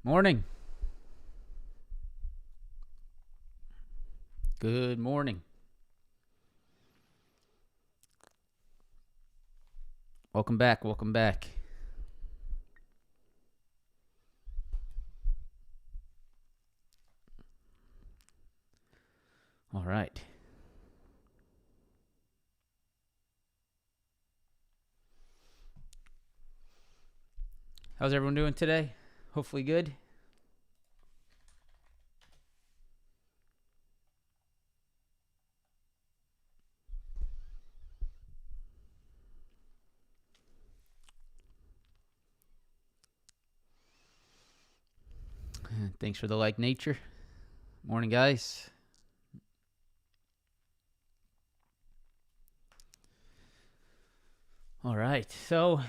Morning. Good morning. Welcome back. Welcome back. All right. How's everyone doing today? Hopefully good. Thanks for the like, nature. Morning, guys. All right. So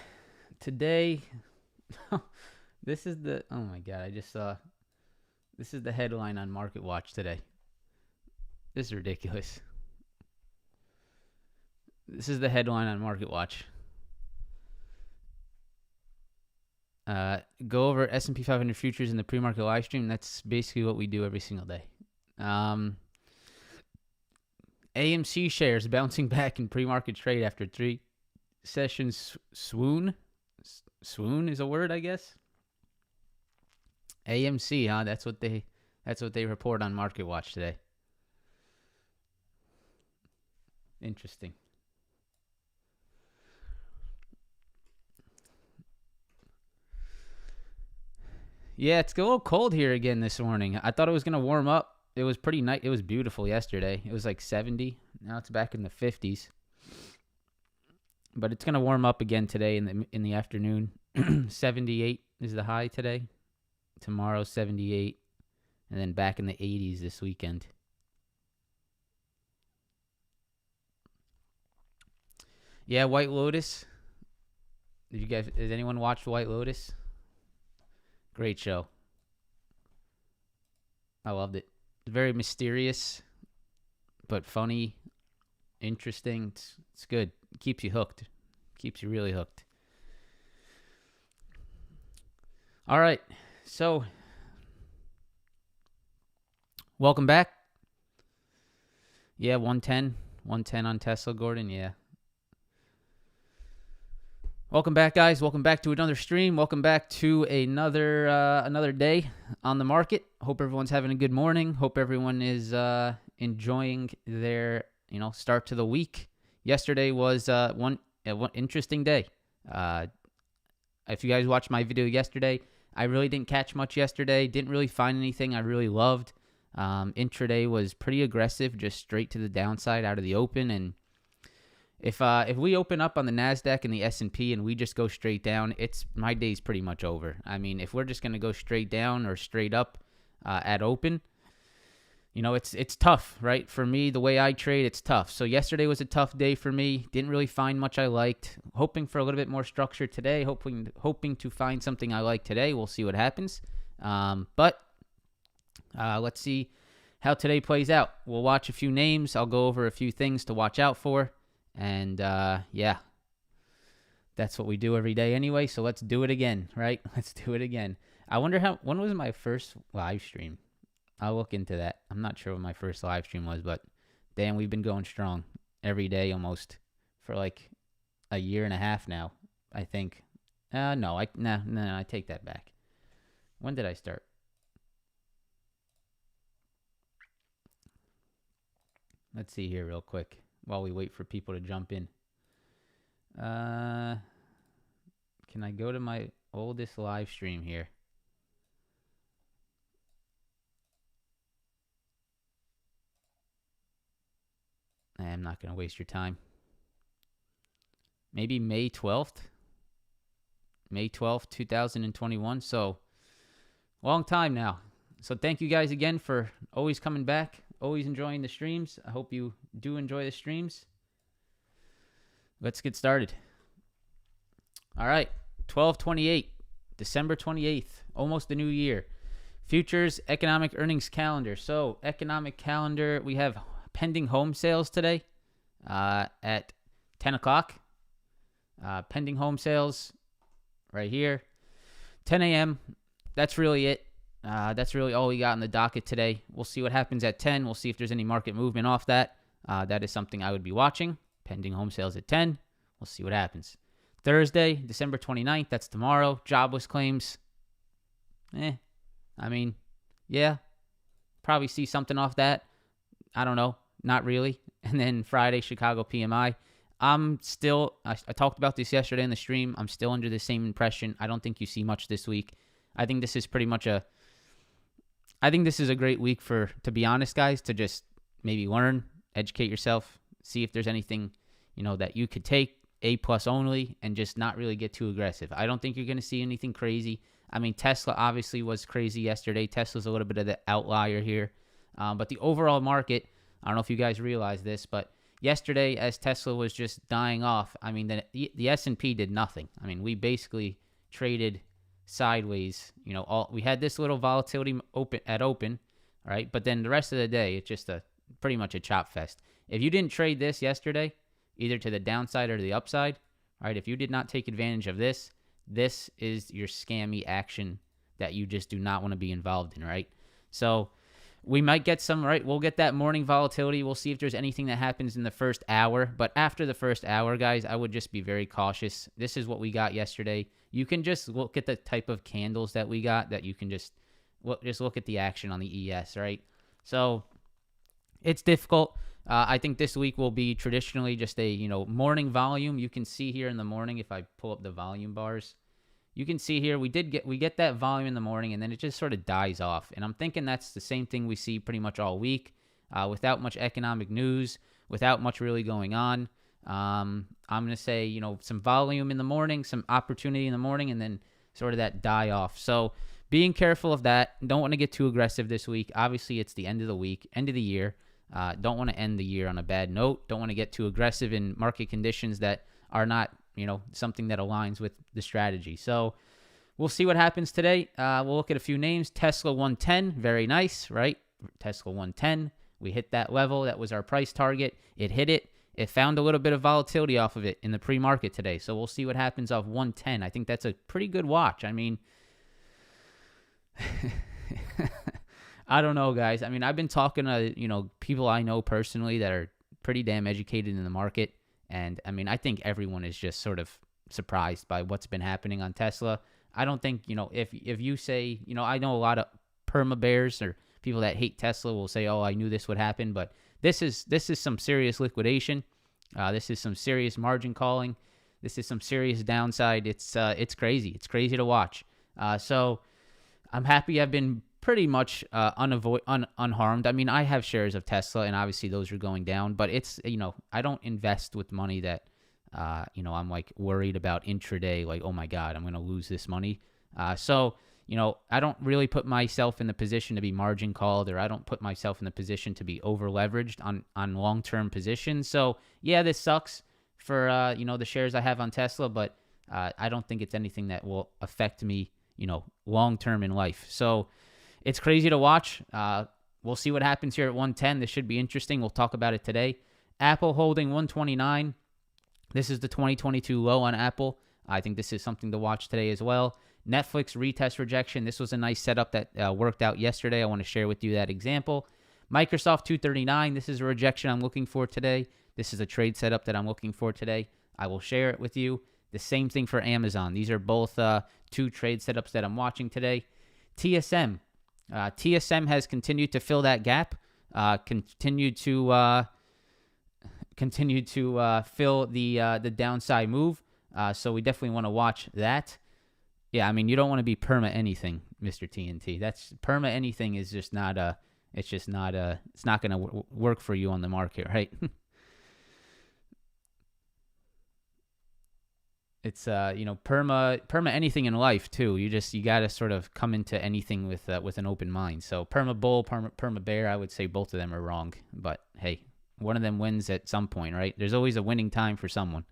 today, this is the, oh my God, I just saw, this is the headline on Market Watch today. This is ridiculous. This is the headline on Market Watch. Go over S&P 500 futures in the pre-market live stream. That's basically what we do every single day. AMC shares bouncing back in pre-market trade after 3 sessions swoon. Swoon is a word, I guess. AMC, huh? That's what they report on Market Watch today. Interesting. Yeah, it's a little cold here again this morning. I thought it was going to warm up. It was pretty nice. It was beautiful yesterday. It was like 70. Now it's back in the 50s. But it's going to warm up again today in the afternoon. 78 is the high today. Tomorrow 78, and then back in the 80s this weekend. Yeah, White Lotus. Has anyone watched White Lotus? Great show. I loved it. very mysterious, but funny, interesting. It's good. It keeps you hooked. Keeps you really hooked. All right. So, welcome back. Yeah, 110. 110 on Tesla, Gordon. Yeah. Welcome back, guys. Welcome back to another stream. Welcome back to another day on the market. Hope everyone's having a good morning. Hope everyone is enjoying their start to the week. Yesterday was one interesting day. If you guys watched my video yesterday, I really didn't catch much yesterday. Didn't really find anything I really loved. Intraday was pretty aggressive, just straight to the downside out of the open. And if we open up on the NASDAQ and the S&P and we just go straight down, my day's pretty much over. I mean, if we're just going to go straight down or straight up at open, it's tough, right? For me, the way I trade, it's tough. So yesterday was a tough day for me. Didn't really find much I liked. Hoping for a little bit more structure today. Hoping to find something I like today. We'll see what happens. But let's see how today plays out. We'll watch a few names. I'll go over a few things to watch out for. And yeah, that's what we do every day anyway. So let's do it again, right? Let's do it again. I wonder when was my first live stream? I'll look into that. I'm not sure when my first live stream was, but damn, we've been going strong every day almost for like a year and a half now, I think. No, I take that back. When did I start? Let's see here real quick while we wait for people to jump in. Can I go to my oldest live stream here? I'm not going to waste your time. Maybe May 12th? May 12th, 2021. So, long time now. So, thank you guys again for always coming back, always enjoying the streams. I hope you do enjoy the streams. Let's get started. All right, 12/28, December 28th, almost the new year. Futures economic earnings calendar. So, economic calendar, we have pending home sales today at 10 o'clock. Pending home sales right here. 10 a.m. That's really it. That's really all we got on the docket today. We'll see what happens at 10. We'll see if there's any market movement off that. That is something I would be watching. Pending home sales at 10. We'll see what happens. Thursday, December 29th. That's tomorrow. Jobless claims. I mean, yeah. Probably see something off that. I don't know. Not really. And then Friday, Chicago PMI. I talked about this yesterday in the stream. I'm still under the same impression. I don't think you see much this week. I think this is pretty much a great week to be honest, guys, to just maybe learn, educate yourself, see if there's anything, that you could take A+ only and just not really get too aggressive. I don't think you're going to see anything crazy. I mean, Tesla obviously was crazy yesterday. Tesla's a little bit of the outlier here. But the overall market, I don't know if you guys realize this, but yesterday as Tesla was just dying off, I mean, the S&P did nothing. I mean, we basically traded sideways. We had this little volatility open, right? But then the rest of the day, it's just pretty much a chop fest. If you didn't trade this yesterday, either to the downside or the upside, right? If you did not take advantage of this is your scammy action that you just do not want to be involved in, right? So we might get some, right? We'll get that morning volatility. We'll see if there's anything that happens in the first hour. But after the first hour, guys, I would just be very cautious. This is what we got yesterday. You can just look at the type of candles that we got, that you can just look at the action on the ES, right? So it's difficult. I think this week will be traditionally just a, morning volume. You can see here in the morning, if I pull up the volume bars, you can see here we get that volume in the morning, and then it just sort of dies off. And I'm thinking that's the same thing we see pretty much all week, without much economic news, without much really going on. I'm going to say, some volume in the morning, some opportunity in the morning, and then sort of that die off. So being careful of that. Don't want to get too aggressive this week. Obviously, it's the end of the week, end of the year. Don't want to end the year on a bad note. Don't want to get too aggressive in market conditions that are not, something that aligns with the strategy. So we'll see what happens today. We'll look at a few names. Tesla 110, very nice, right? Tesla 110. We hit that level. That was our price target. It hit it. It found a little bit of volatility off of it in the pre-market today. So we'll see what happens off 110. I think that's a pretty good watch. I mean, I don't know, guys. I mean, I've been talking to, people I know personally that are pretty damn educated in the market. And I mean, I think everyone is just sort of surprised by what's been happening on Tesla. I don't think, if you say, I know a lot of perma bears or people that hate Tesla will say, "Oh, I knew this would happen," but this is some serious liquidation. This is some serious margin calling. This is some serious downside. It's crazy. It's crazy to watch. So I'm happy I've been pretty much unharmed. I mean, I have shares of Tesla, and obviously those are going down. But it's I don't invest with money that I'm like worried about intraday. Like, oh my God, I'm going to lose this money. So I don't really put myself in the position to be margin called, or I don't put myself in the position to be over leveraged on long-term positions. So yeah, this sucks for, the shares I have on Tesla, but I don't think it's anything that will affect me, long-term in life. So it's crazy to watch. We'll see what happens here at 110. This should be interesting. We'll talk about it today. Apple holding 129. This is the 2022 low on Apple. I think this is something to watch today as well. Netflix retest rejection. This was a nice setup that worked out yesterday. I want to share with you that example. Microsoft 239. This is a rejection I'm looking for today. This is a trade setup that I'm looking for today. I will share it with you. The same thing for Amazon. These are both two trade setups that I'm watching today. TSM. TSM has continued to fill that gap. Continued to fill the downside move. So we definitely want to watch that. Yeah, I mean, you don't want to be perma anything, Mr. TNT. That's perma anything is just not it's not going to work for you on the market, right? It's perma anything in life too. You got to sort of come into anything with an open mind. So perma bull, perma bear, I would say both of them are wrong, but hey, one of them wins at some point, right? There's always a winning time for someone.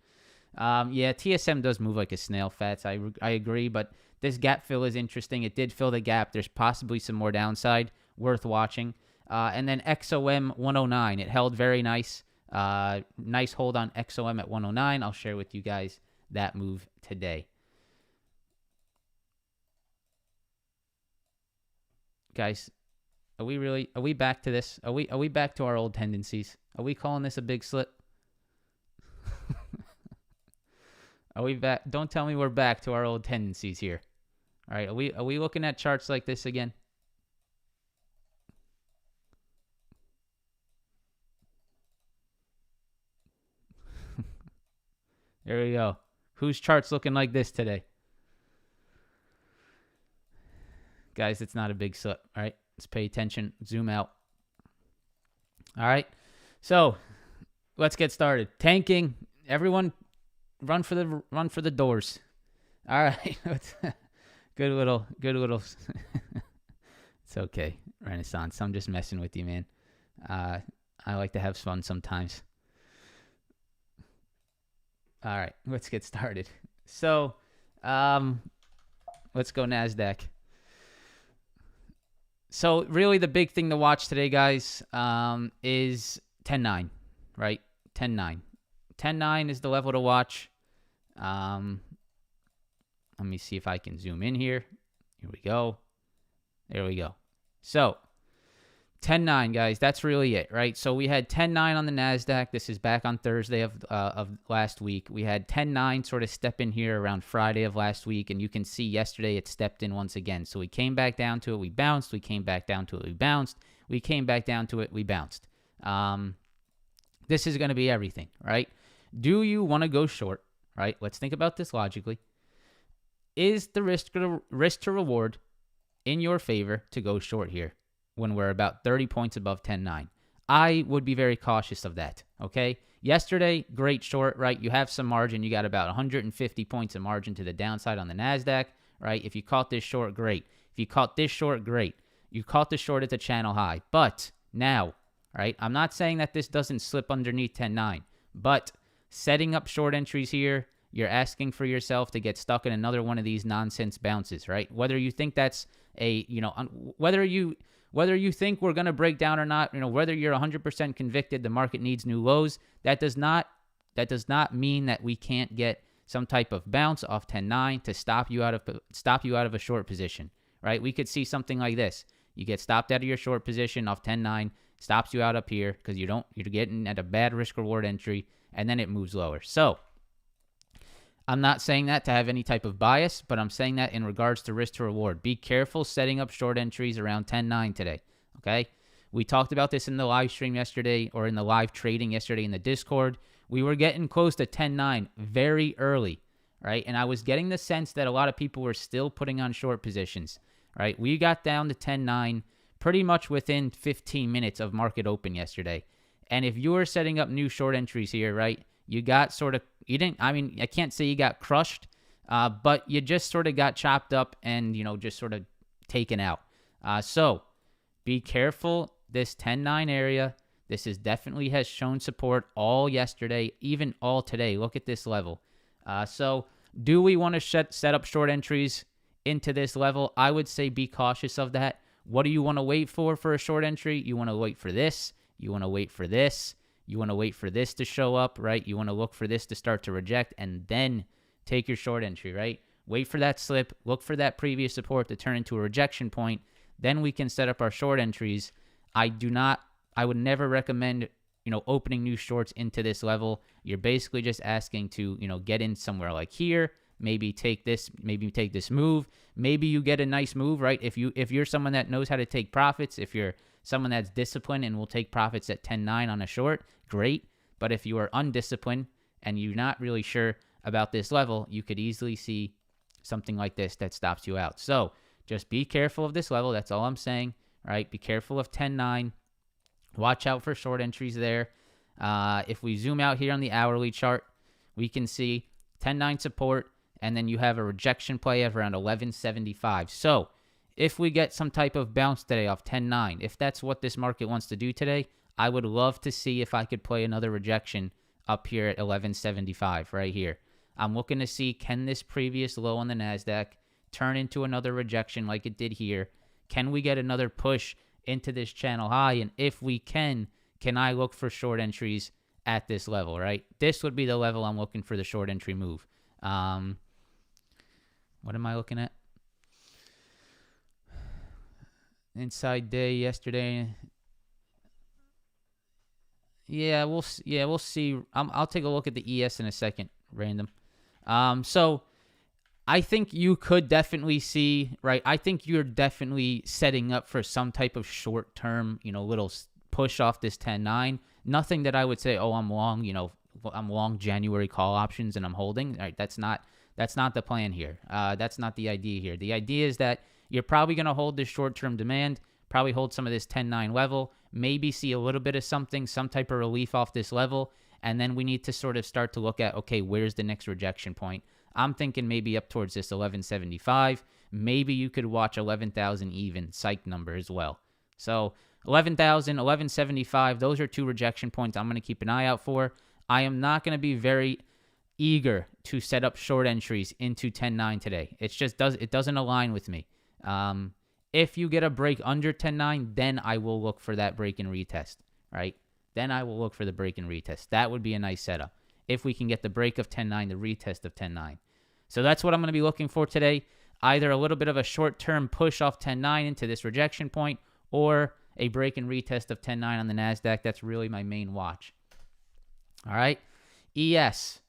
Yeah, TSM does move like a snail, Fats. I agree, but this gap fill is interesting. It did fill the gap. There's possibly some more downside worth watching. And then XOM 109. It held very nice. Nice hold on XOM at 109. I'll share with you guys that move today. Guys, are we back to this? Are we back to our old tendencies? Are we calling this a big slip? Are we back? Don't tell me we're back to our old tendencies here. All right, are we looking at charts like this again? There we go. Whose chart's looking like this today? Guys, it's not a big slip. All right, let's pay attention. Zoom out. All right, so let's get started. Tanking. Everyone, run for the doors. All right, good little. It's okay, Renaissance. I'm just messing with you, man. I like to have fun sometimes. All right, let's get started. So, let's go NASDAQ. So really the big thing to watch today, guys, is 10.9, right? 10.9. 10.9 is the level to watch. Let me see if I can zoom in here. Here we go. There we go. So 10.9, guys, that's really it, right? So we had 10.9 on the NASDAQ. This is back on Thursday of last week. We had 10.9 sort of step in here around Friday of last week, and you can see yesterday it stepped in once again. So we came back down to it, we bounced. We came back down to it, we bounced. We came back down to it, we bounced. This is going to be everything, right? Do you want to go short, right? Let's think about this logically. Is the risk to reward in your favor to go short here when we're about 30 points above 10.9? I would be very cautious of that, okay? Yesterday, great short, right? You have some margin. You got about 150 points of margin to the downside on the NASDAQ, right? If you caught this short, great. If you caught this short, great. You caught the short at the channel high. But now, right, I'm not saying that this doesn't slip underneath 10.9, but setting up short entries here you're asking for yourself to get stuck in another one of these nonsense bounces, right? Whether you think that's a, whether you think we're going to break down or not, whether you're 100% convicted the market needs new lows, that does not mean that we can't get some type of bounce off 10.9 to stop you out of a short position, right? We could see something like this. You get stopped out of your short position off 10.9, stops you out up here because you're getting at a bad risk reward entry, and then it moves lower. So I'm not saying that to have any type of bias, but I'm saying that in regards to risk to reward. Be careful setting up short entries around 10.9 today, okay? We talked about this in the live stream yesterday, or in the live trading yesterday in the Discord. We were getting close to 10.9 very early, right? And I was getting the sense that a lot of people were still putting on short positions, right? We got down to 10.9 pretty much within 15 minutes of market open yesterday. And if you were setting up new short entries here, right, you got I can't say you got crushed, but you just sort of got chopped up and, just sort of taken out. So be careful. This 10.9 area, this definitely has shown support all yesterday, even all today. Look at this level. So do we want to set up short entries into this level? I would say be cautious of that. What do you want to wait for a short entry? You want to wait for this. You want to wait for this. You want to wait for this to show up, right? You want to look for this to start to reject and then take your short entry, right? Wait for that slip. Look for that previous support to turn into a rejection point. Then we can set up our short entries. I would never recommend, opening new shorts into this level. You're basically just asking to, get in somewhere like here, maybe take this move. Maybe you get a nice move, right? If you're someone that knows how to take profits, if you're someone that's disciplined and will take profits at 10.9 on a short, great. But if you are undisciplined and you're not really sure about this level, you could easily see something like this that stops you out. So just be careful of this level. That's all I'm saying, right? Be careful of 10.9. Watch out for short entries there. If we zoom out here on the hourly chart, we can see 10.9 support, and then you have a rejection play of around 11.75. So if we get some type of bounce today off 10.9, if that's what this market wants to do today, I would love to see if I could play another rejection up here at 11.75 right here. I'm looking to see, can this previous low on the NASDAQ turn into another rejection like it did here? Can we get another push into this channel high? And if we can I look for short entries at this level, right? This would be the level I'm looking for the short entry move. What am I looking at? Inside day yesterday. Yeah, we'll see. I'll take a look at the ES in a second, random. So I think you could definitely see, right? I think you're definitely setting up for some type of short-term, little push off this 10.9. Nothing that I would say, oh, I'm long, I'm long January call options and I'm holding. All right, that's not the plan here. That's not the idea here. The idea is that you're probably going to hold this short-term demand, probably hold some of this 10.9 level, maybe see a little bit of some type of relief off this level, and then we need to sort of start to look at, okay, where's the next rejection point? I'm thinking maybe up towards this 11.75. Maybe you could watch 11,000 even psych number as well. So 11,000, 11.75, those are two rejection points I'm going to keep an eye out for. I am not going to be very eager to set up short entries into 10.9 today. It doesn't align with me. If you get a break under 10.9, then I will look for that break and retest, right? Then I will look for the break and retest. That would be a nice setup. If we can get the break of 10.9, the retest of 10.9. So that's what I'm going to be looking for today. Either a little bit of a short-term push off 10.9 into this rejection point, or a break and retest of 10.9 on the NASDAQ. That's really my main watch. All right. ES.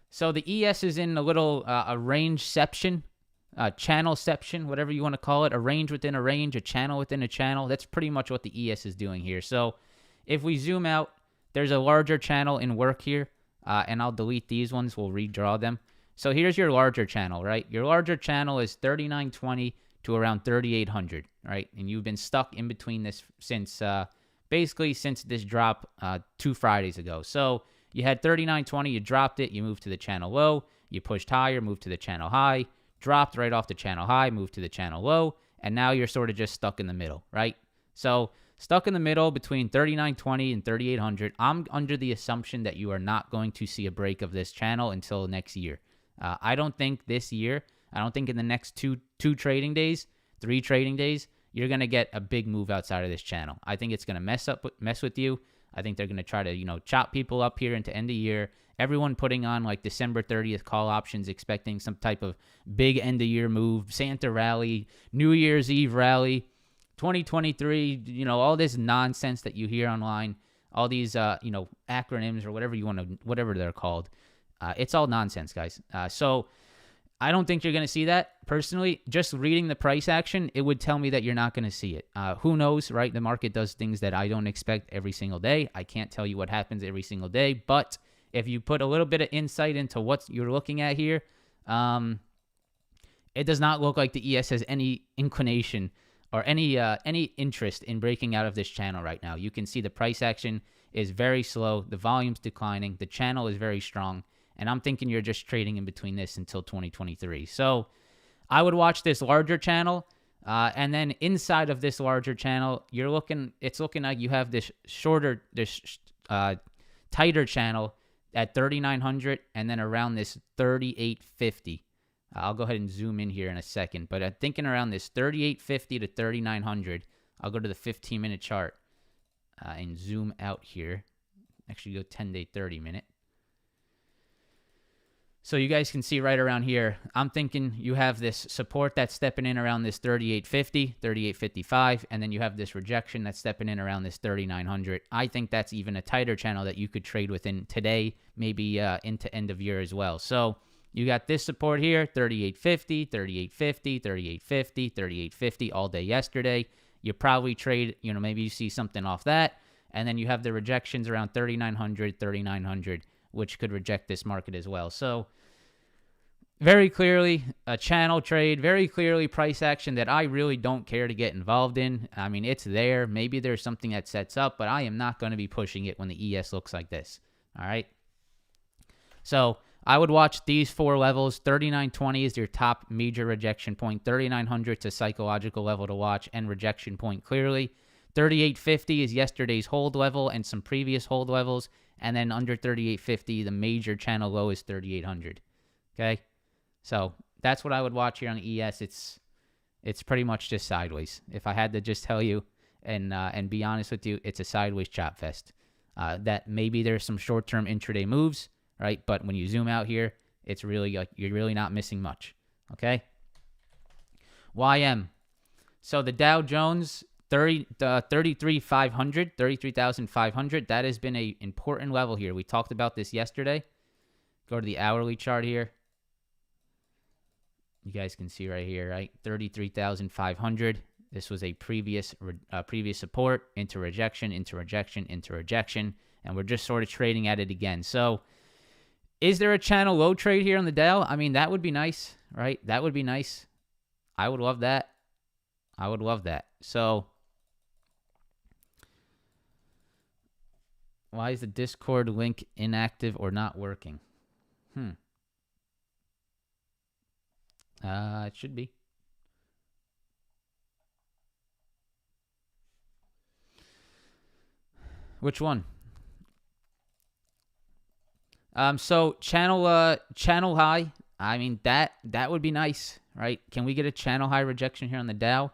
So the ES is in a little a rangeception, channelception, whatever you want to call it, a range within a range, a channel within a channel. That's pretty much what the ES is doing here. So if we zoom out, there's a larger channel in work here, and I'll delete these ones. We'll redraw them. So here's your larger channel, right? Your larger channel is 3920 to around 3800, right? And you've been stuck in between this since basically since this drop 2 Fridays ago. So you had 3920, you dropped it, you moved to the channel low, you pushed higher, moved to the channel high, dropped right off the channel high, moved to the channel low, and now you're sort of just stuck in the middle, right? So stuck in the middle between 3920 and 3800. I'm under the assumption that you are not going to see a break of this channel until next year. I don't think this year, I don't think in the next three trading days, you're going to get a big move outside of this channel. I think it's going to mess with you. I think they're going to try to, chop people up here into end of year. Everyone putting on like December 30th call options, expecting some type of big end of year move, Santa rally, New Year's Eve rally, 2023, all this nonsense that you hear online, all these, acronyms or whatever they're called. It's all nonsense, guys. So I don't think you're going to see that. Personally, just reading the price action, it would tell me that you're not going to see it. Who knows, right? The market does things that I don't expect every single day. I can't tell you what happens every single day, but if you put a little bit of insight into what you're looking at here, it does not look like the ES has any inclination or any interest in breaking out of this channel right now. You can see the price action is very slow. The volume's declining. The channel is very strong. And I'm thinking you're just trading in between this until 2023. So I would watch this larger channel. And then inside of this larger channel, it's looking like you have this tighter channel at 3,900 and then around this 3,850. I'll go ahead and zoom in here in a second, but I'm thinking around this 3,850 to 3,900. I'll go to the 15-minute chart and zoom out here. Actually, go 10-day, 30-minute. So you guys can see right around here, I'm thinking you have this support that's stepping in around this 3,850, 3,855, and then you have this rejection that's stepping in around this 3,900. I think that's even a tighter channel that you could trade within today, maybe into end of year as well. So you got this support here, 3,850, 3,850, 3,850, 3,850 all day yesterday. You probably trade, maybe you see something off that, and then you have the rejections around 3,900, 3,900, which could reject this market as well. So very clearly a channel trade, very clearly price action that I really don't care to get involved in. I mean, it's there. Maybe there's something that sets up, but I am not going to be pushing it when the ES looks like this. All right. So I would watch these four levels. 3,920 is your top major rejection point. 3,900 is a psychological level to watch and rejection point clearly. 3,850 is yesterday's hold level and some previous hold levels. And then under 3,850, the major channel low is 3,800. Okay? So that's what I would watch here on the ES. It's pretty much just sideways. If I had to just tell you and be honest with you, it's a sideways chop fest. That maybe there's some short-term intraday moves, right? But when you zoom out here, it's really like you're really not missing much. Okay? YM. So the Dow Jones 33,500, that has been an important level here. We talked about this yesterday. Go to the hourly chart here. You guys can see right here, right? 33,500. This was a previous support into rejection, into rejection, into rejection, and we're just sort of trading at it again. So is there a channel low trade here on the Dow? I mean, that would be nice, right? That would be nice. I would love that. I would love that. So why is the Discord link inactive or not working? It should be. Which one? So channel high. I mean that would be nice, right? Can we get a channel high rejection here on the Dow?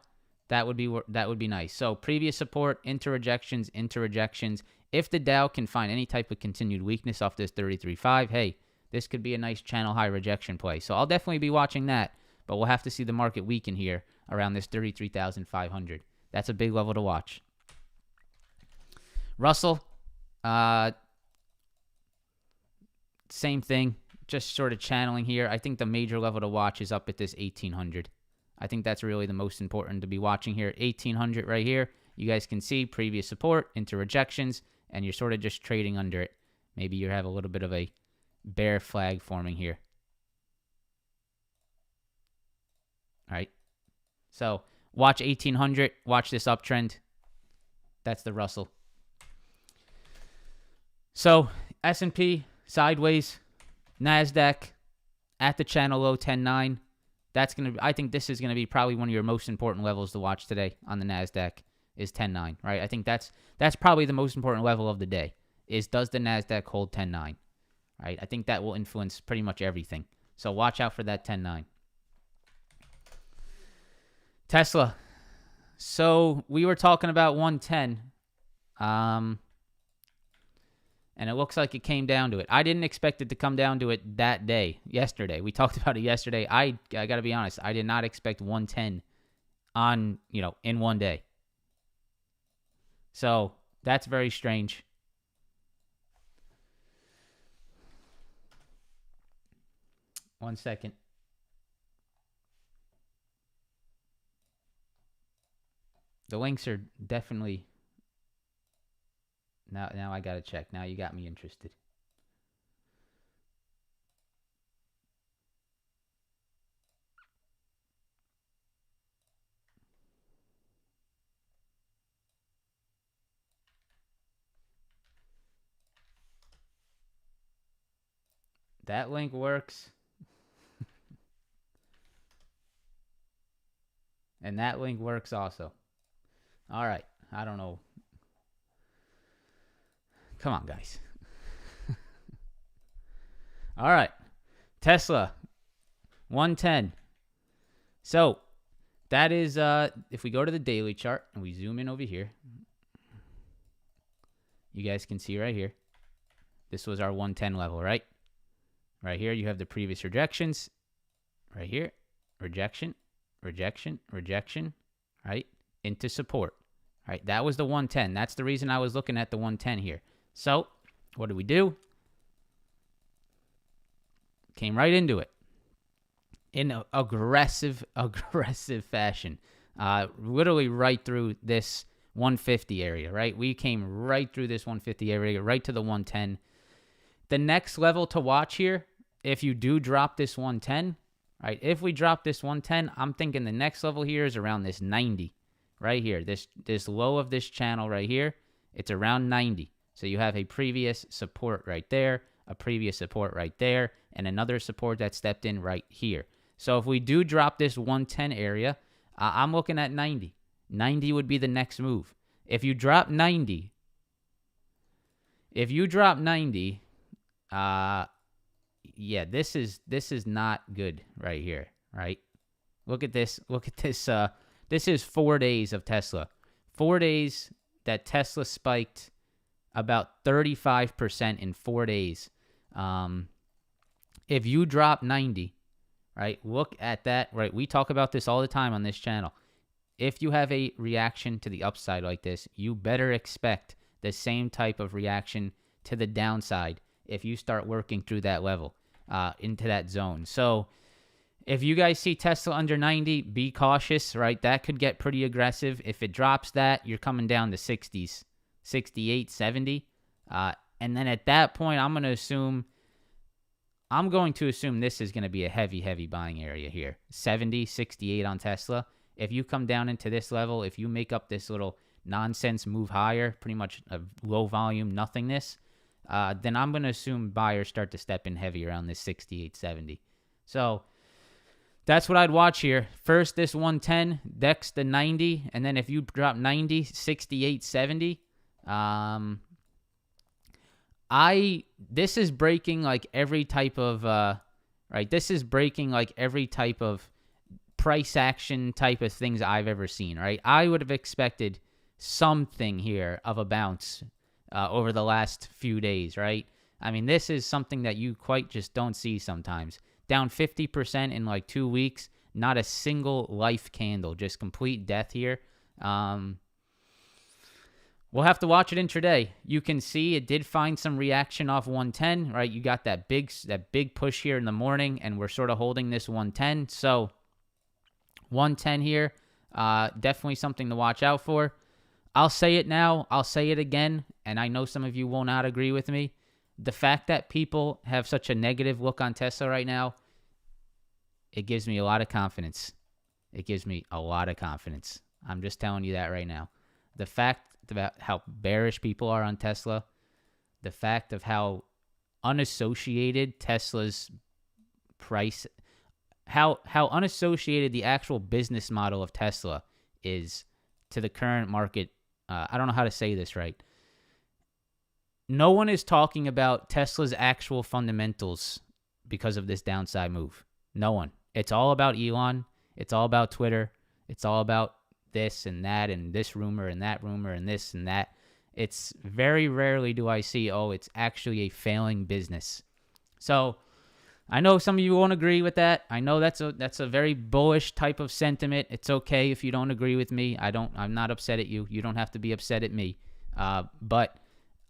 That would be nice. So previous support into rejections. If the Dow can find any type of continued weakness off this 33.5, hey, this could be a nice channel high rejection play. So I'll definitely be watching that, but we'll have to see the market weaken here around this 33,500. That's a big level to watch. Russell, same thing, just sort of channeling here. I think the major level to watch is up at this 1,800. I think that's really the most important to be watching here. 1,800 right here. You guys can see previous support into rejections, and you're sort of just trading under it. Maybe you have a little bit of a bear flag forming here. All right. So watch 1,800. Watch this uptrend. That's the Russell. So S&P sideways. NASDAQ at the channel low 10.9. I think this is going to be probably one of your most important levels to watch today on the NASDAQ is 10.9, right? I think that's probably the most important level of the day is does the NASDAQ hold 10.9, right? I think that will influence pretty much everything. So watch out for that 10.9. Tesla. So we were talking about 110. And it looks like it came down to it. I didn't expect it to come down to it that day, yesterday. We talked about it yesterday. I got to be honest. I did not expect 110 in one day. So that's very strange. One second. The links are definitely... Now I got to check. Now you got me interested. That link works. And that link works also. All right. I don't know. Come on, guys. All right. Tesla, 110. So that is, if we go to the daily chart and we zoom in over here, you guys can see right here. This was our 110 level, right? Right here, you have the previous rejections. Right here, rejection, rejection, rejection, right? Into support. Right, that was the 110. That's the reason I was looking at the 110 here. So, what did we do? Came right into it in an aggressive fashion. Literally right through this 150 area, right? We came right through this 150 area, right to the 110. The next level to watch here, if you do drop this 110, right? If we drop this 110, I'm thinking the next level here is around this 90. Right here, this low of this channel right here, it's around 90. So you have a previous support right there, a previous support right there, and another support that stepped in right here. So if we do drop this 110 area, I'm looking at 90. 90 would be the next move. If you drop 90, yeah, this is not good right here, right? Look at this. This is 4 days of Tesla. 4 days that Tesla spiked about 35% in 4 days. If you drop 90, right, look at that, right? We talk about this all the time on this channel. If you have a reaction to the upside like this, you better expect the same type of reaction to the downside if you start working through that level, into that zone. So if you guys see Tesla under 90, be cautious, right? That could get pretty aggressive. If it drops that, you're coming down to 60s, 68, 70. And then at that point, I'm going to assume this is going to be a heavy buying area here. 70, 68 on Tesla. If you come down into this level, if you make up this little nonsense move higher, pretty much a low volume nothingness, then I'm going to assume buyers start to step in heavy around this 68, 70. So that's what I'd watch here. First, this 110, next the 90, and then if you drop 90, 68, 70, this is breaking like every type of, right? This is breaking like every type of price action type of things I've ever seen, right? I would have expected something here of a bounce over the last few days, right? I mean, this is something that you quite just don't see sometimes. Down 50% in like 2 weeks. Not a single life candle. Just complete death here. We'll have to watch it intraday. You can see it did find some reaction off 110, right? You got that big push here in the morning, and we're sort of holding this 110. So 110 here, definitely something to watch out for. I'll say it now. I'll say it again, and I know some of you will not agree with me. The fact that people have such a negative look on Tesla right now, it gives me a lot of confidence. It gives me a lot of confidence. I'm just telling you that right now. The fact about how bearish people are on Tesla, the fact of how unassociated Tesla's price, how unassociated the actual business model of Tesla is to the current market. I don't know how to say this right. No one is talking about Tesla's actual fundamentals because of this downside move. No one. It's all about Elon. It's all about Twitter. It's all about this and that and this rumor and that rumor and this and that. It's very rarely do I see, it's actually a failing business. So I know some of you won't agree with that. I know that's a very bullish type of sentiment. It's okay if you don't agree with me. I'm not upset at you. You don't have to be upset at me. But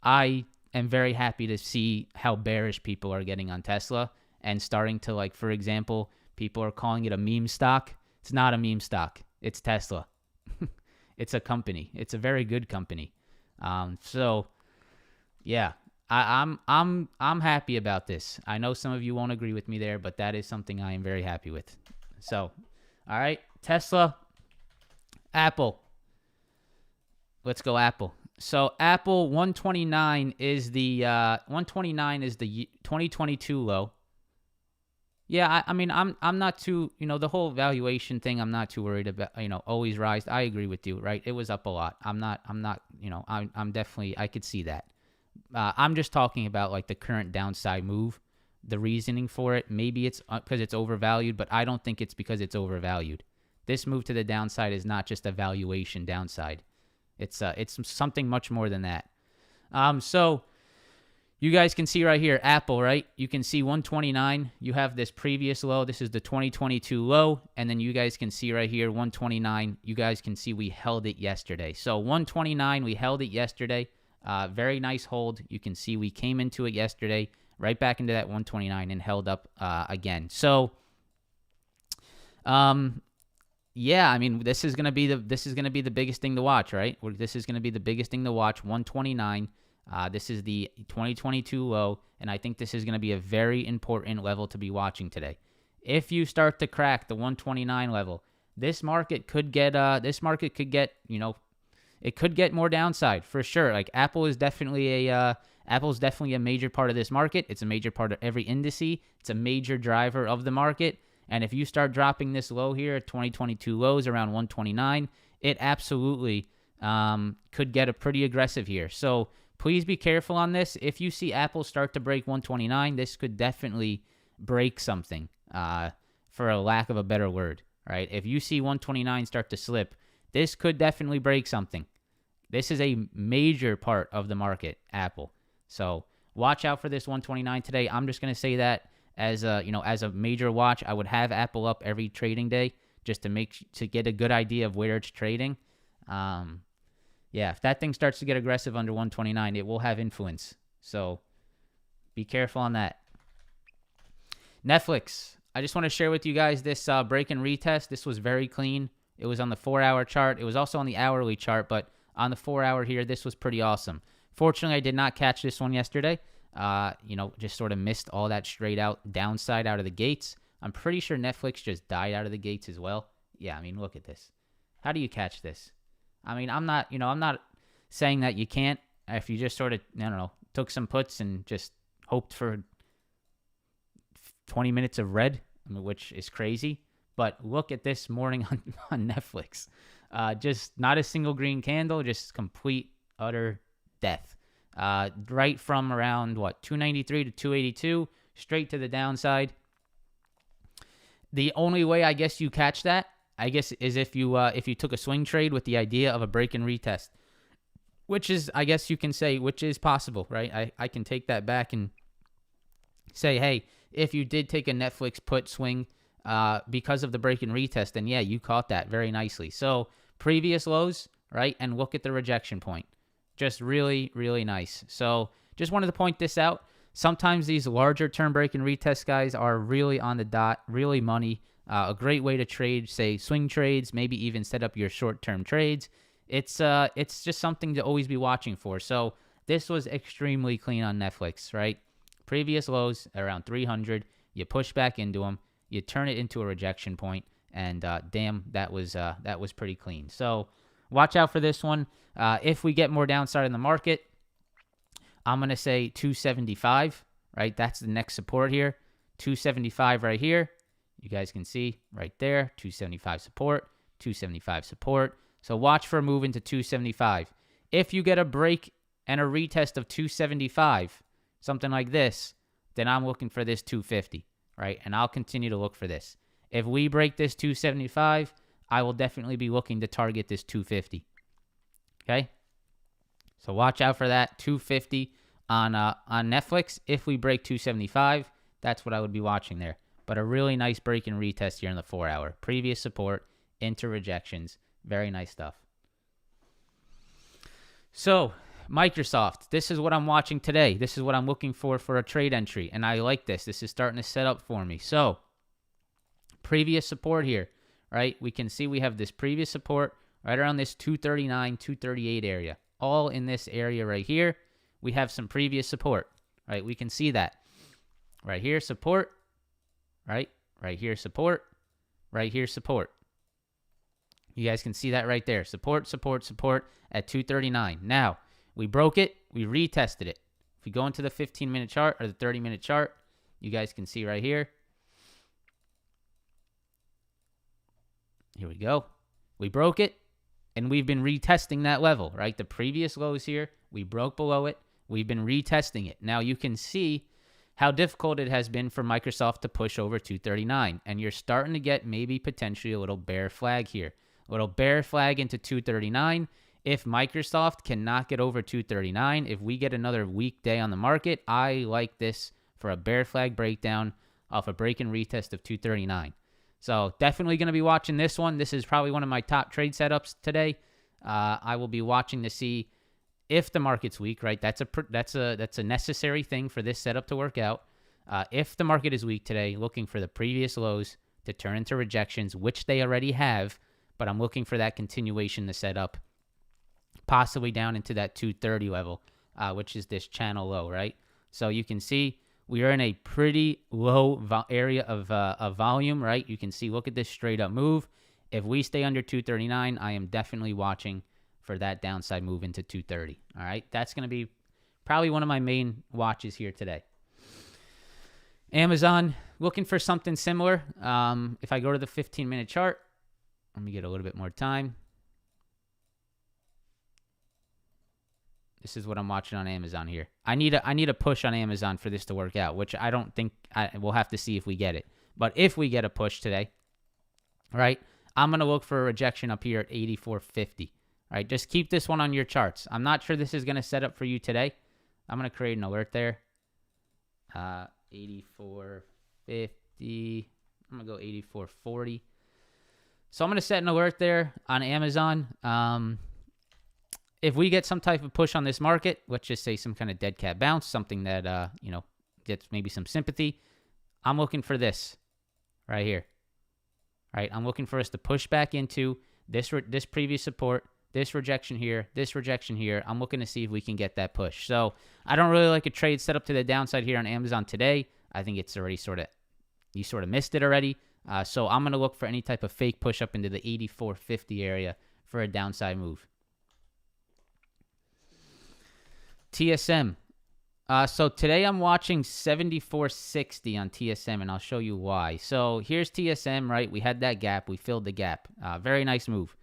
I am very happy to see how bearish people are getting on Tesla and starting to, like, for example, people are calling it a meme stock. It's not a meme stock. It's Tesla. It's a company. It's a very good company. So yeah, I'm happy about this. I know some of you won't agree with me there, but that is something I am very happy with. So, all right, Tesla, Apple. Let's go Apple. So Apple 129 is the 2022 low. Yeah, I mean, I'm not too, the whole valuation thing, I'm not too worried about, always rise. I agree with you, right? It was up a lot. I'm definitely, I could see that. I'm just talking about, like, the current downside move, the reasoning for it. Maybe it's because it's overvalued, but I don't think it's because it's overvalued. This move to the downside is not just a valuation downside. It's something much more than that. So you guys can see right here, Apple, right? You can see 129. You have this previous low. This is the 2022 low. And then you guys can see right here, 129. You guys can see we held it yesterday. So 129, we held it yesterday. Very nice hold. You can see we came into it yesterday, right back into that 129 and held up again. So, yeah, I mean, this is gonna be the biggest thing to watch, right? This is gonna be the biggest thing to watch. 129. This is the 2022 low, and I think this is going to be a very important level to be watching today. If you start to crack the 129 level, this market could get it could get more downside for sure. Like, Apple's definitely a major part of this market. It's a major part of every indice. It's a major driver of the market. And if you start dropping this low here, 2022 lows around 129, it absolutely could get a pretty aggressive here. So please be careful on this. If you see Apple start to break 129, this could definitely break something, for a lack of a better word, right? If you see 129 start to slip, this could definitely break something. This is a major part of the market, Apple. So watch out for this 129 today. I'm just going to say that as a major watch. I would have Apple up every trading day just to get a good idea of where it's trading. Yeah, if that thing starts to get aggressive under 129, it will have influence. So be careful on that. Netflix. I just want to share with you guys this break and retest. This was very clean. It was on the 4-hour chart. It was also on the hourly chart, but on the 4-hour here, this was pretty awesome. Fortunately, I did not catch this one yesterday. Just sort of missed all that straight out downside out of the gates. I'm pretty sure Netflix just died out of the gates as well. Yeah, I mean, look at this. How do you catch this? I mean, I'm not saying that you can't. If you just sort of, took some puts and just hoped for 20 minutes of red, which is crazy. But look at this morning on Netflix. Just not a single green candle, just complete, utter death. Right from around, 293 to 282, straight to the downside. The only way I guess you catch that, is if you took a swing trade with the idea of a break and retest, which is, I guess you can say, which is possible, right? I can take that back and say, hey, if you did take a Netflix put swing because of the break and retest, then yeah, you caught that very nicely. So previous lows, right? And look at the rejection point. Just really, really nice. So just wanted to point this out. Sometimes these larger term break and retest guys are really on the dot, really money. A great way to trade, say, swing trades, maybe even set up your short-term trades. It's just something to always be watching for. So this was extremely clean on Netflix, right? Previous lows around 300. You push back into them. You turn it into a rejection point, and damn, that was pretty clean. So watch out for this one. If we get more downside in the market, I'm going to say 275, right? That's the next support here. 275 right here. You guys can see right there, 275 support, 275 support. So watch for a move into 275. If you get a break and a retest of 275, something like this, then I'm looking for this 250. right? And I'll continue to look for this. If we break this 275, I will definitely be looking to target this 250. Okay? So watch out for that 250 on Netflix. If we break 275, that's what I would be watching there. But a really nice break and retest here in the 4 hour. Previous support into rejections. Very nice stuff. So Microsoft, this is what I'm watching today. This is what I'm looking for a trade entry. And I like this. This is starting to set up for me. So previous support here, right? We can see we have this previous support right around this 239, 238 area. All in this area right here, we have some previous support, right? We can see that. Right here, support, right? Right here, support, right here, support. You guys can see that right there. Support, support, support at 239. Now, we broke it. We retested it. If we go into the 15-minute chart or the 30-minute chart, you guys can see right here. Here we go. We broke it, and we've been retesting that level, right? The previous lows here, we broke below it. We've been retesting it. Now, you can see how difficult it has been for Microsoft to push over 239, and you're starting to get maybe potentially a little bear flag here. A little bear flag into 239. If Microsoft cannot get over 239, if we get another weak day on the market, I like this for a bear flag breakdown off a break and retest of 239. So definitely going to be watching this one. This is probably one of my top trade setups today. I will be watching to see if the market's weak, right? That's a necessary thing for this setup to work out. If the market is weak today, looking for the previous lows to turn into rejections, which they already have, but I'm looking for that continuation to set up, possibly down into that 230 level, which is this channel low, right? So you can see we are in a pretty low area of volume, right? You can see, look at this straight up move. If we stay under 239, I am definitely watching for that downside move into 230. All right, that's going to be probably one of my main watches here today. Amazon, looking for something similar. If I go to the 15-minute chart, let me get a little bit more time. This is what I'm watching on Amazon here. I need a push on Amazon for this to work out, which I don't think we'll have to see if we get it. But if we get a push today, right, I'm going to look for a rejection up here at 84.50. All right, just keep this one on your charts. I'm not sure this is going to set up for you today. I'm going to create an alert there. 84.50. I'm going to go 84.40. So I'm going to set an alert there on Amazon. If we get some type of push on this market, let's just say some kind of dead cat bounce, something that, gets maybe some sympathy, I'm looking for this right here. All right, I'm looking for us to push back into this previous support, this rejection here, this rejection here. I'm looking to see if we can get that push. So I don't really like a trade set up to the downside here on Amazon today. I think it's already you sort of missed it already. So I'm going to look for any type of fake push up into the 84.50 area for a downside move. TSM. So today I'm watching 74.60 on TSM, and I'll show you why. So here's TSM, right? We had that gap. We filled the gap. Very nice move.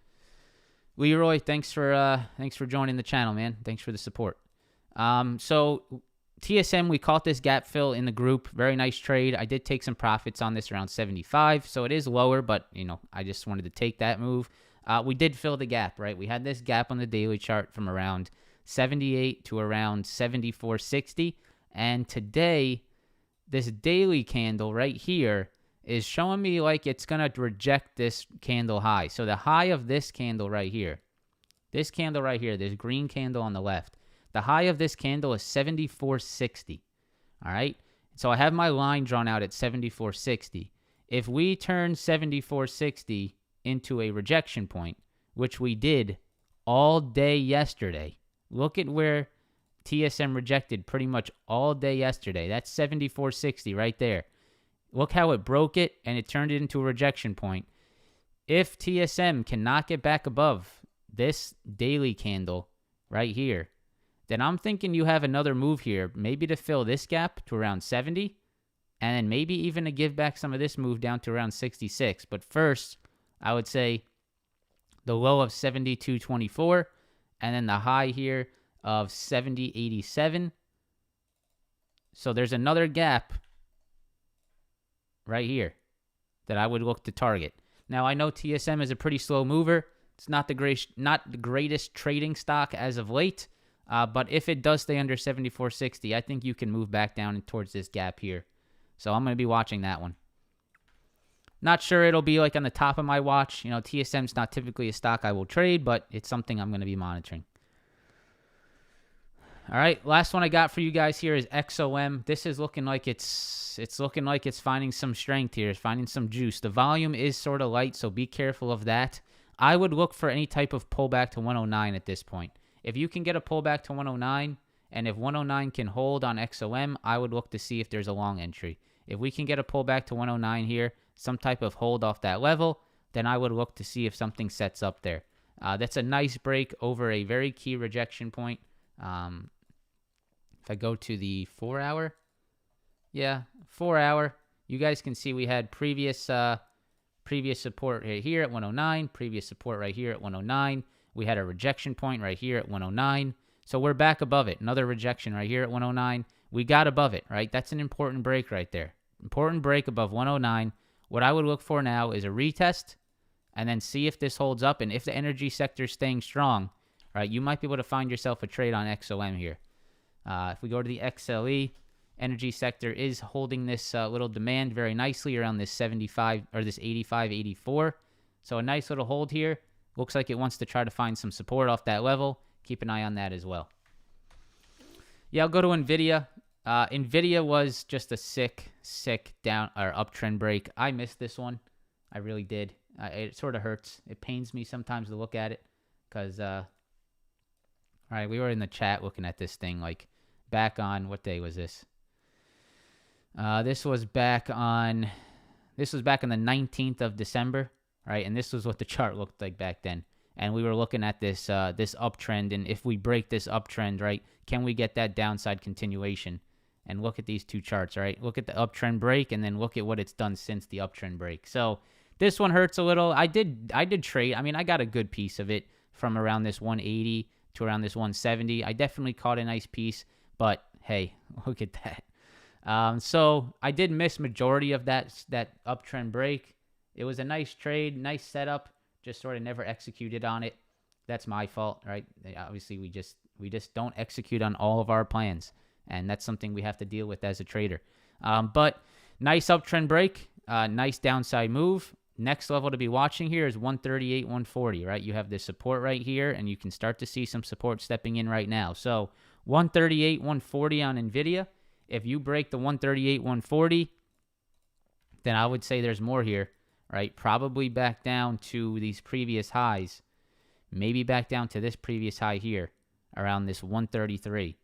Leroy, thanks for joining the channel, man. Thanks for the support. So TSM, we caught this gap fill in the group. Very nice trade. I did take some profits on this around 75, so it is lower, but I just wanted to take that move. We did fill the gap, right? We had this gap on the daily chart from around 78 to around 74.60, and today this daily candle right here is showing me like it's going to reject this candle high. So the high of this candle right here, this green candle on the left, the high of this candle is 74.60. All right, so I have my line drawn out at 74.60. If we turn 74.60 into a rejection point, which we did all day yesterday, look at where TSM rejected pretty much all day yesterday. That's 74.60 right there. Look how it broke it, and it turned it into a rejection point. If TSM cannot get back above this daily candle right here, then I'm thinking you have another move here, maybe to fill this gap to around 70, and then maybe even to give back some of this move down to around 66. But first, I would say the low of 72.24, and then the high here of 70.87. So there's another gap right here that I would look to target. Now, I know TSM is a pretty slow mover. It's not the greatest trading stock as of late, but if it does stay under 74.60, I think you can move back down towards this gap here. So I'm going to be watching that one. Not sure it'll be like on the top of my watch. You know, TSM's not typically a stock I will trade, but it's something I'm going to be monitoring. All right, last one I got for you guys here is XOM. This is looking like it's looking like it's finding some strength here. It's finding some juice. The volume is sort of light, so be careful of that. I would look for any type of pullback to 109 at this point. If you can get a pullback to 109, and if 109 can hold on XOM, I would look to see if there's a long entry. If we can get a pullback to 109 here, some type of hold off that level, then I would look to see if something sets up there. That's a nice break over a very key rejection point. If I go to the 4 hour, 4 hour, you guys can see we had previous support right here at 109, previous support right here at 109. We had a rejection point right here at 109. So we're back above it. Another rejection right here at 109. We got above it, right? That's an important break right there. Important break above 109. What I would look for now is a retest and then see if this holds up. And if the energy sector is staying strong, right, you might be able to find yourself a trade on XOM here. If we go to the XLE, energy sector is holding this little demand very nicely around this 75 or this 85, 84. So a nice little hold here. Looks like it wants to try to find some support off that level. Keep an eye on that as well. Yeah, I'll go to NVIDIA. NVIDIA was just a sick down or uptrend break. I missed this one. I really did. It sort of hurts. It pains me sometimes to look at it because, all right, we were in the chat looking at this thing like back on, what day was this? This was back on the 19th of December, right? And this was what the chart looked like back then. And we were looking at this this uptrend, and if we break this uptrend, right, can we get that downside continuation? And look at these two charts, right? Look at the uptrend break, and then look at what it's done since the uptrend break. So this one hurts a little. I did trade. I mean, I got a good piece of it from around this 180 to around this 170. I definitely caught a nice piece, but hey, look at that. So I did miss majority of that uptrend break. It was a nice trade, nice setup. Just sort of never executed on it. That's my fault, right? Obviously, we just don't execute on all of our plans, and that's something we have to deal with as a trader. But nice uptrend break, nice downside move. Next level to be watching here is 138, 140, right? You have this support right here, and you can start to see some support stepping in right now. So 138, 140 on NVIDIA. If you break the 138, 140, then I would say there's more here. Right, probably back down to these previous highs, maybe back down to this previous high here, around this 133.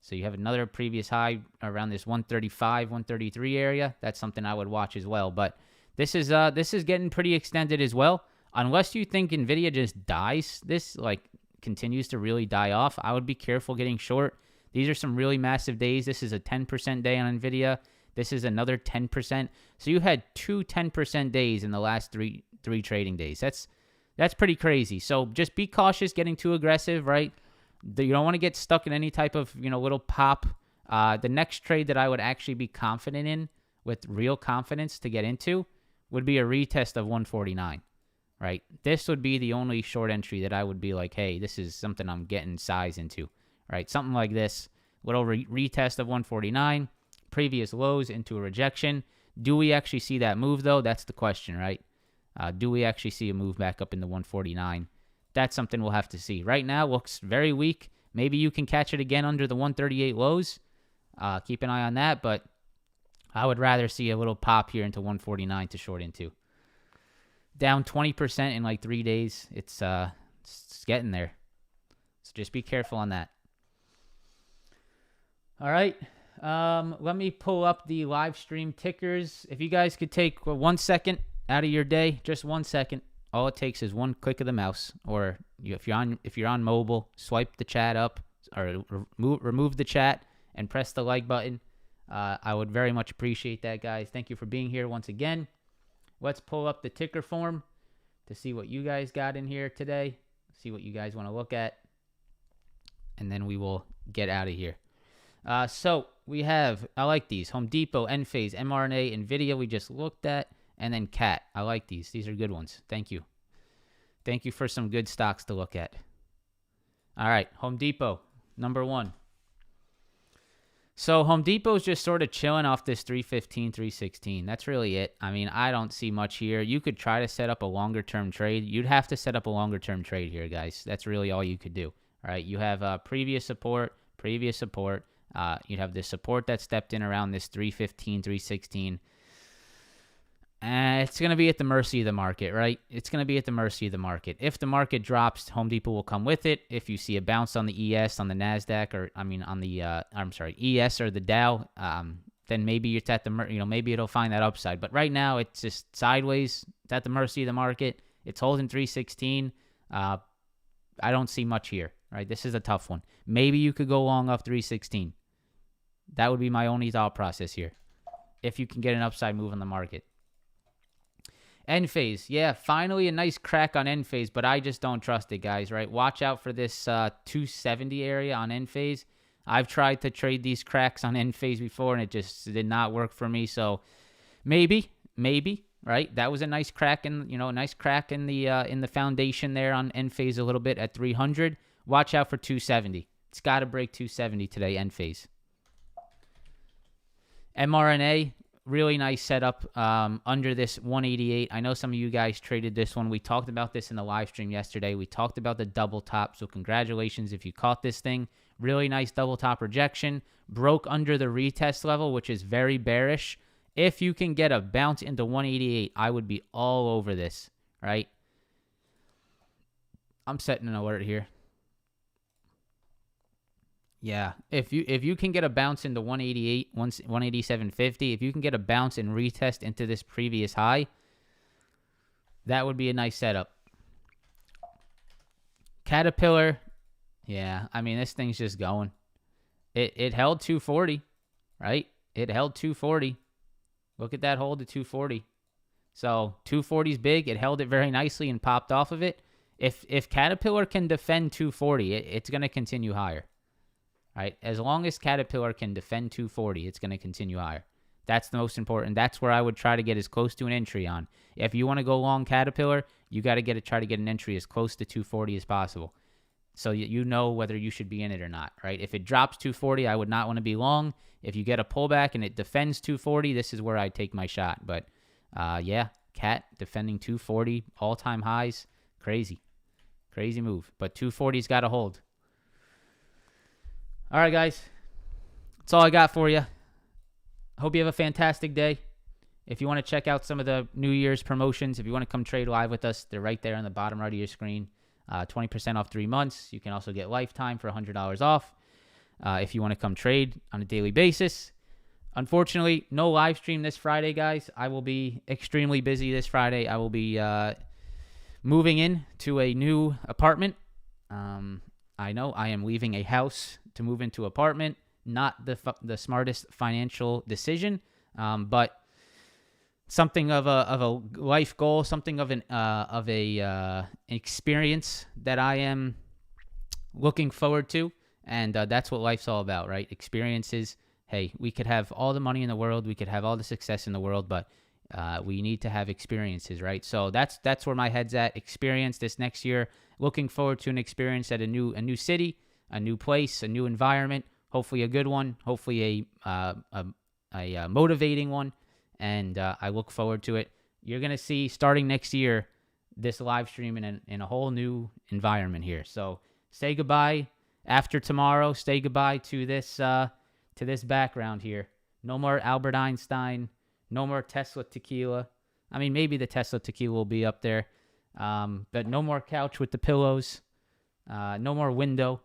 So you have another previous high around this 135, 133 area. That's something I would watch as well. But this is getting pretty extended as well. Unless you think NVIDIA just dies, this like continues to really die off, I would be careful getting short. These are some really massive days. This is a 10% day on NVIDIA. This is another 10%. So you had two 10% days in the last three trading days. That's pretty crazy. So just be cautious getting too aggressive, right? You don't want to get stuck in any type of, little pop. The next trade that I would actually be confident in with real confidence to get into would be a retest of 149, right? This would be the only short entry that I would be like, hey, this is something I'm getting size into, right? Something like this, little retest of 149. Previous lows into a rejection. Do we actually see that move, though? That's the question, right? Do we actually see a move back up in the 149? That's something we'll have to see. Right now, looks very weak. Maybe you can catch it again under the 138 lows. Keep an eye on that, but I would rather see a little pop here into 149 to short into. Down 20% in like 3 days. It's getting there. So just be careful on that. All right. Let me pull up the live stream tickers. If you guys could take 1 second out of your day, just 1 second. All it takes is one click of the mouse, or if you're on mobile, swipe the chat up or remove the chat and press the like button. I would very much appreciate that, guys. Thank you for being here once again. Let's pull up the ticker form to see what you guys got in here today. See what you guys want to look at, and then we will get out of here. So we have, I like these. Home Depot, Enphase, mRNA, NVIDIA we just looked at, and then CAT. I like these. These are good ones. Thank you. Thank you for some good stocks to look at. All right, Home Depot, number 1. So Home Depot is just sort of chilling off this 315, 316. That's really it. I mean, I don't see much here. You could try to set up a longer-term trade. You'd have to set up a longer-term trade here, guys. That's really all you could do. All right, you have previous support. You'd have this support that stepped in around this 315, 316. It's going to be at the mercy of the market, right? It's going to be at the mercy of the market. If the market drops, Home Depot will come with it. If you see a bounce on the ES, on the NASDAQ, or on the ES or the Dow, then maybe it's at the maybe it'll find that upside. But right now, it's just sideways. It's at the mercy of the market. It's holding 316. I don't see much here, right? This is a tough one. Maybe you could go long off 316. That would be my only thought process here. If you can get an upside move on the market. Enphase, yeah, finally a nice crack on Enphase, but I just don't trust it, guys, right? Watch out for this 270 area on Enphase. I've tried to trade these cracks on Enphase before, and it just did not work for me. So maybe, right? That was a nice crack in the foundation there on Enphase a little bit at 300. Watch out for 270. It's got to break 270 today, Enphase. mRNA. Really nice setup under this 188. I know some of you guys traded this one. We talked about this in the live stream yesterday. We talked about the double top, so congratulations if you caught this thing. Really nice double top rejection. Broke under the retest level, which is very bearish. If you can get a bounce into 188, I would be all over this, right? I'm setting an alert here. Yeah, if you can get a bounce into 188, 187.50, if you can get a bounce and retest into this previous high, that would be a nice setup. Caterpillar, yeah, I mean, this thing's just going. It held 240, right? It held 240. Look at that hold at 240. So 240 is big. It held it very nicely and popped off of it. If Caterpillar can defend 240, it's going to continue higher. Right? As long as Caterpillar can defend 240, it's going to continue higher. That's the most important. That's where I would try to get as close to an entry on. If you want to go long Caterpillar, you got to try to get an entry as close to 240 as possible. So you know whether you should be in it or not, right? If it drops 240, I would not want to be long. If you get a pullback and it defends 240, this is where I take my shot. But yeah, Cat defending 240, all-time highs, crazy move. But 240's got to hold. All right, guys. That's all I got for you. Hope you have a fantastic day. If you want to check out some of the New Year's promotions, if you want to come trade live with us, they're right there on the bottom right of your screen. 20% off 3 months. You can also get lifetime for $100 off if you want to come trade on a daily basis. Unfortunately, no live stream this Friday, guys. I will be extremely busy this Friday. I will be moving in to a new apartment. I know I am leaving a house to move into apartment. Not the smartest financial decision, but something of a life goal, something of an experience that I am looking forward to, and that's what life's all about, right? Experiences. Hey, we could have all the money in the world, we could have all the success in the world, but we need to have experiences, right? So that's where my head's at. Experience this next year. Looking forward to an experience at a new city, a new place, a new environment. Hopefully a good one. Hopefully a motivating one. And I look forward to it. You're gonna see starting next year this live stream in a whole new environment here. So say goodbye after tomorrow. Say goodbye to this background here. No more Albert Einstein. No more Tesla tequila. I mean, maybe the Tesla tequila will be up there. But no more couch with the pillows. No more window.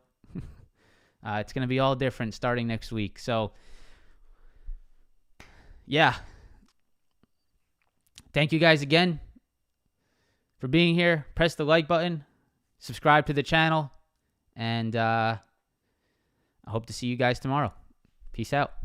It's going to be all different starting next week. So, yeah. Thank you guys again for being here. Press the like button. Subscribe to the channel. And I hope to see you guys tomorrow. Peace out.